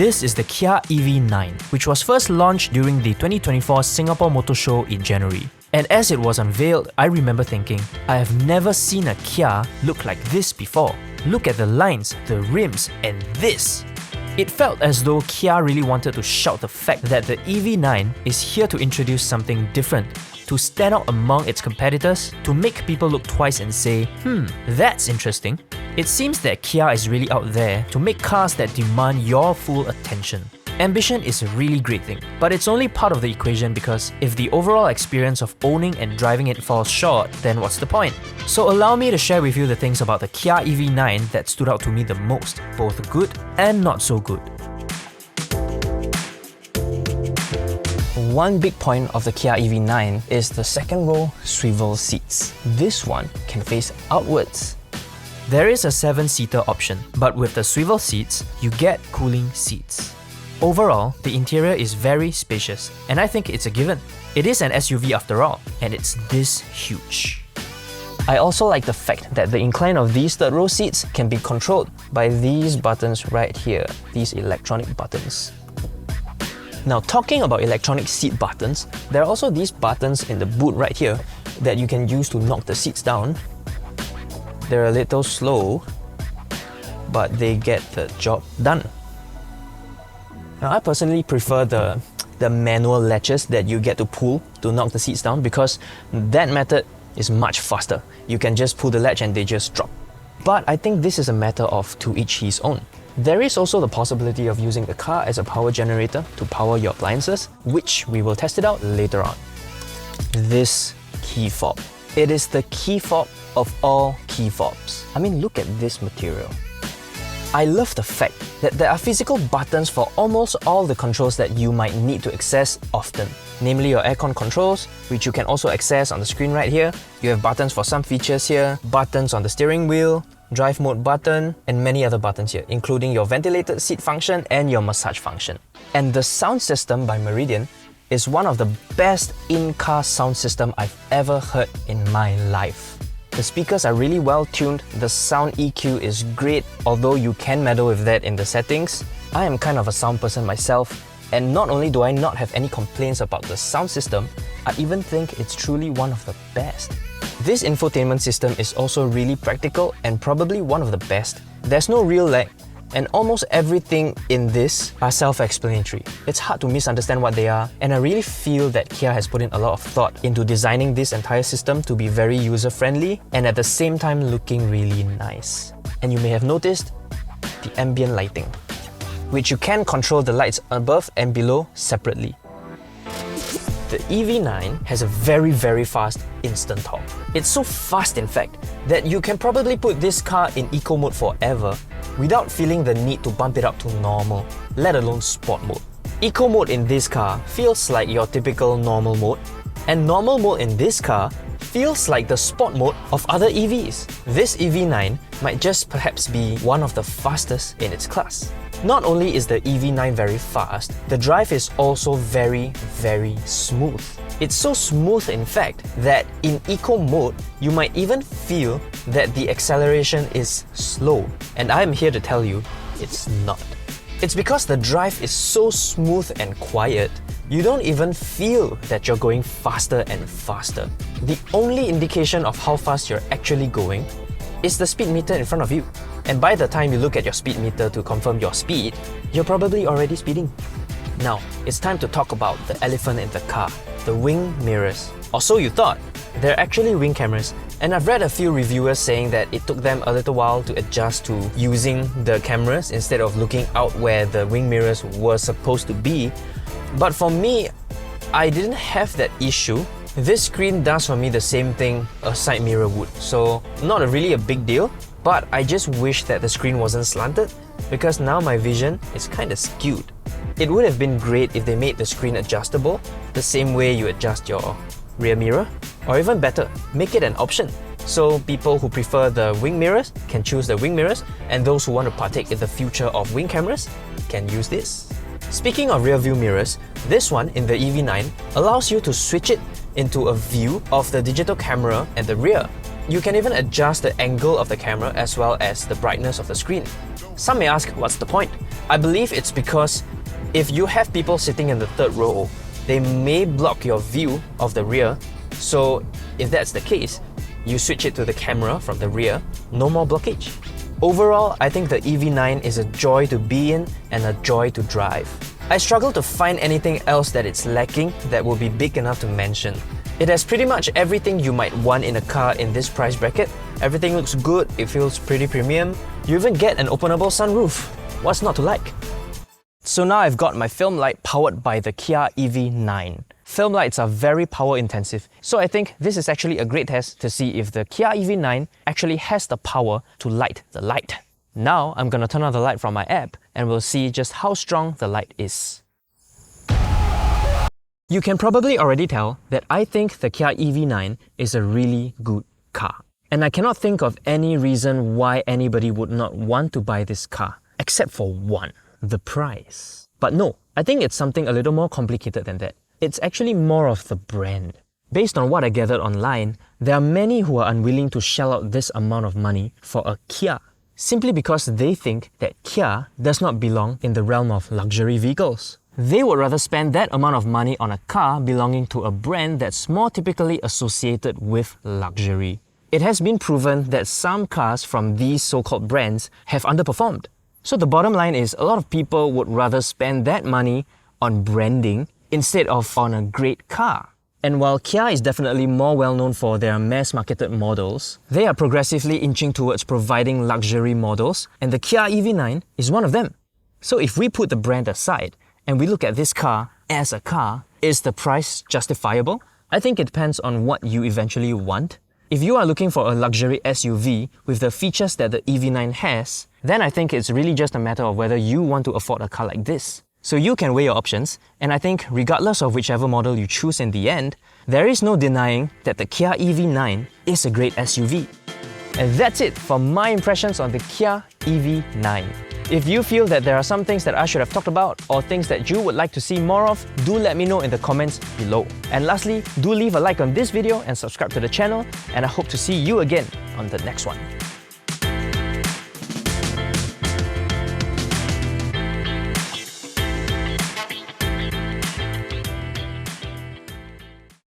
This is the Kia EV9, which was first launched during the 2024 Singapore Motorshow in January. And as it was unveiled, I remember thinking, I have never seen a Kia look like this before. Look at the lines, the rims, and this! It felt as though Kia really wanted to shout the fact that the EV9 is here to introduce something different, to stand out among its competitors, to make people look twice and say, that's interesting. It seems that Kia is really out there to make cars that demand your full attention. Ambition is a really great thing, but it's only part of the equation because if the overall experience of owning and driving it falls short, then what's the point? So allow me to share with you the things about the Kia EV9 that stood out to me the most, both good and not so good. One big point of the Kia EV9 is the second row swivel seats. This one can face outwards. There is a 7-seater option, but with the swivel seats, you get cooling seats. Overall, the interior is very spacious, and I think it's a given. It is an SUV after all, and it's this huge. I also like the fact that the incline of these third row seats can be controlled by these buttons right here, these electronic buttons. Now, talking about electronic seat buttons, there are also these buttons in the boot right here that you can use to knock the seats down. They're a little slow, but they get the job done. Now, I personally prefer the manual latches that you get to pull to knock the seats down because that method is much faster. You can just pull the latch and they just drop. But I think this is a matter of to each his own. There is also the possibility of using the car as a power generator to power your appliances, which we will test it out later on. This key fob. It is the key fob of all key fobs. I mean, look at this material. I love the fact that there are physical buttons for almost all the controls that you might need to access often, namely your aircon controls, which you can also access on the screen right here. You have buttons for some features here, buttons on the steering wheel, drive mode button, and many other buttons here, including your ventilated seat function and your massage function. And the sound system by Meridian is one of the best in-car sound system I've ever heard in my life. The speakers are really well tuned, the sound EQ is great, although you can meddle with that in the settings. I am kind of a sound person myself, and not only do I not have any complaints about the sound system, I even think it's truly one of the best. This infotainment system is also really practical and probably one of the best. There's no real lag, and almost everything in this are self-explanatory. It's hard to misunderstand what they are, and I really feel that Kia has put in a lot of thought into designing this entire system to be very user-friendly and at the same time looking really nice. And you may have noticed the ambient lighting, which you can control the lights above and below separately. The EV9 has a very fast instant top. It's so fast in fact that you can probably put this car in eco mode forever without feeling the need to bump it up to normal, let alone sport mode. Eco mode in this car feels like your typical normal mode, and normal mode in this car feels like the sport mode of other EVs. This EV9 might just perhaps be one of the fastest in its class. Not only is the EV9 very fast, the drive is also very smooth. It's so smooth in fact that in eco mode, you might even feel that the acceleration is slow. And I am here to tell you, it's not. It's because the drive is so smooth and quiet, you don't even feel that you're going faster and faster. The only indication of how fast you're actually going is the speed meter in front of you. And by the time you look at your speed meter to confirm your speed, you're probably already speeding. Now, it's time to talk about the elephant in the car, the wing mirrors. Or so you thought. They're actually wing cameras, and I've read a few reviewers saying that it took them a little while to adjust to using the cameras instead of looking out where the wing mirrors were supposed to be. But for me, I didn't have that issue. This screen does for me the same thing a side mirror would, so not really a big deal, but I just wish that the screen wasn't slanted because now my vision is kinda skewed. It would have been great if they made the screen adjustable the same way you adjust your rear mirror, or even better, make it an option. So people who prefer the wing mirrors can choose the wing mirrors, and those who want to partake in the future of wing cameras can use this. Speaking of rear view mirrors, this one in the EV9 allows you to switch it into a view of the digital camera at the rear. You can even adjust the angle of the camera as well as the brightness of the screen. Some may ask, what's the point? I believe it's because if you have people sitting in the third row, they may block your view of the rear. So if that's the case, you switch it to the camera from the rear, no more blockage. Overall, I think the EV9 is a joy to be in and a joy to drive. I struggle to find anything else that it's lacking that will be big enough to mention. It has pretty much everything you might want in a car in this price bracket. Everything looks good, it feels pretty premium. You even get an openable sunroof. What's not to like? So now I've got my film light powered by the Kia EV9. Film lights are very power intensive, so I think this is actually a great test to see if the Kia EV9 actually has the power to light the light. Now I'm gonna turn on the light from my app and we'll see just how strong the light is. You can probably already tell that I think the Kia EV9 is a really good car. And I cannot think of any reason why anybody would not want to buy this car, except for one, the price. But no, I think it's something a little more complicated than that. It's actually more of the brand. Based on what I gathered online, there are many who are unwilling to shell out this amount of money for a Kia, simply because they think that Kia does not belong in the realm of luxury vehicles. They would rather spend that amount of money on a car belonging to a brand that's more typically associated with luxury. It has been proven that some cars from these so-called brands have underperformed. So the bottom line is a lot of people would rather spend that money on branding instead of on a great car. And while Kia is definitely more well known for their mass-marketed models, they are progressively inching towards providing luxury models, and the Kia EV9 is one of them. So if we put the brand aside and we look at this car as a car, is the price justifiable? I think it depends on what you eventually want. If you are looking for a luxury SUV with the features that the EV9 has, then I think it's really just a matter of whether you want to afford a car like this. So you can weigh your options, and I think regardless of whichever model you choose in the end, there is no denying that the Kia EV9 is a great SUV. And that's it for my impressions on the Kia EV9. If you feel that there are some things that I should have talked about or things that you would like to see more of, do let me know in the comments below. And lastly, do leave a like on this video and subscribe to the channel, and I hope to see you again on the next one.